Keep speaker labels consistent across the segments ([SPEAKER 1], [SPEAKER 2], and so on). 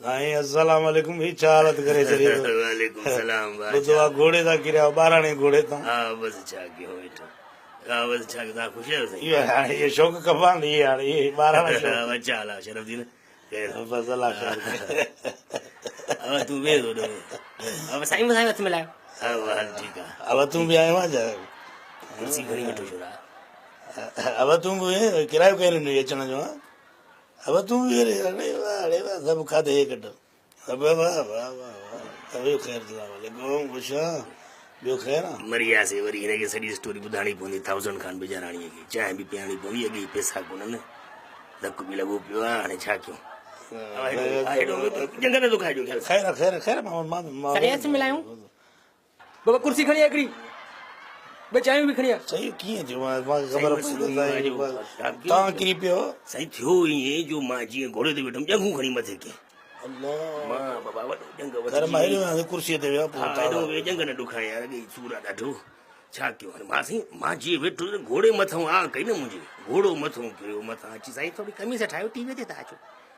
[SPEAKER 1] साईं अस्सलाम वालेकुम ही चालत करे चली
[SPEAKER 2] वालेकुम सलाम
[SPEAKER 1] बुधवा घोड़े ता किरिया बाराणे घोड़े ता
[SPEAKER 2] हाँ बस छा कयो वेठो हाँ बस छा ता खुश आहियो साईं
[SPEAKER 1] ये हाणे ये शौक़ कबांदी ये हाणे ये बाराणा शौक़
[SPEAKER 2] बच्चा हला शरफदीन खैर
[SPEAKER 1] बस अल्लाह ख़ैर करे।
[SPEAKER 2] अब तू वे दो अब साईं में हथ मिलायो हाँ हल ठीक है
[SPEAKER 1] अब तू भी आयो आ जा
[SPEAKER 2] कुर्सी घणी वठो छोरा
[SPEAKER 1] अब तू भी किरायो कयो नहीं अचण जो हाँ? अब तू भी अरे वाह सब खाधे एक कट अब वाह वाह वाह वाह अब खैर सलाम वालेकुम खुश ॿियो ख़ैर आहे
[SPEAKER 2] मरिया से वरी हिनखे सॼी स्टोरी ॿुधाइणी पवंदी 1000 खान बेचाराणीअ खे चांहि बि पीआरणी पवंदी अॻे पैसा कोन्हनि धक बि लॻो पियो आहे हाणे छा कयूं जंग न थो खाइजो ख़ैर
[SPEAKER 1] खैर खैर खैर मां
[SPEAKER 3] साईं मिलायूं बाबा कुर्सी खणी आहे हिकिड़ी ॿ चांहियूं बि खणी आहे
[SPEAKER 1] सही कीअं थियो मां ख़बर पई तव्हां किरी पियो
[SPEAKER 2] साईं थियो ईअं जो मां जीअं घोड़े ते वेठुमि जंगूं खणी मथे के
[SPEAKER 1] अल्लाह
[SPEAKER 2] मां बाबा वॾो जंग
[SPEAKER 1] घर मां हेॾो कुर्सीअ ते वियो
[SPEAKER 2] जंग न ॾुखाए यार अॻे सूर आहे ॾाढो छा कयूं हाणे मां साईं मां जीअं वेठो घोड़े मथां आ कई न मुंहिंजे घोड़ो मथां किरियो मथां अची साईं थोरी कमीस ठाहियो टीवीअ ते था अचो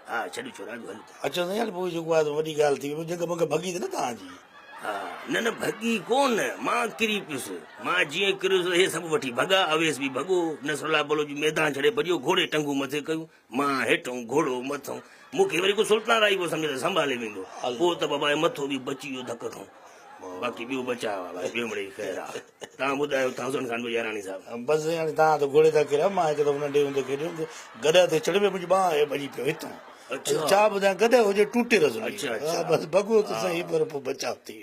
[SPEAKER 2] हा छॾ छोरा हल
[SPEAKER 1] अच्छा साईं पोइ जेको आहे वॾी ॻाल्हि थी वई जंग भॻी त न तव्हांजी
[SPEAKER 2] हा न न भॻी कोन मां किरी पियुसि मां जीअं किरियुसि हे सभु वठी भॻा अवेस बि भॻो नसरुल्ला बोलो जी मैदान छॾे भॼियो घोड़े टंगू मथे कयूं मां हेठो घोड़ो मथां मूंखे वरी को सुल्तान राई पोइ सम्झ संभाले वेंदो पोइ त बाबा मथो बि बची वियो धक खां बाक़ी ॿियो बचाव आहे ॿियो मिड़ई ख़ैर आहे तव्हां ॿुधायो 1000 खान गुजाराणी साहिबु
[SPEAKER 1] बसि हाणे तव्हां त घोड़े था किरिया मां हिकु दफ़ो नंढे हूंदे खेॾियो गॾ ते चढ़ी मुंहिंजी बांह भॼी पियो हितां छा ॿुधायां गॾ हुजे टूटे रस
[SPEAKER 2] अच्छा
[SPEAKER 1] बसि भॻो त सही पर पोइ बचाव थी वियो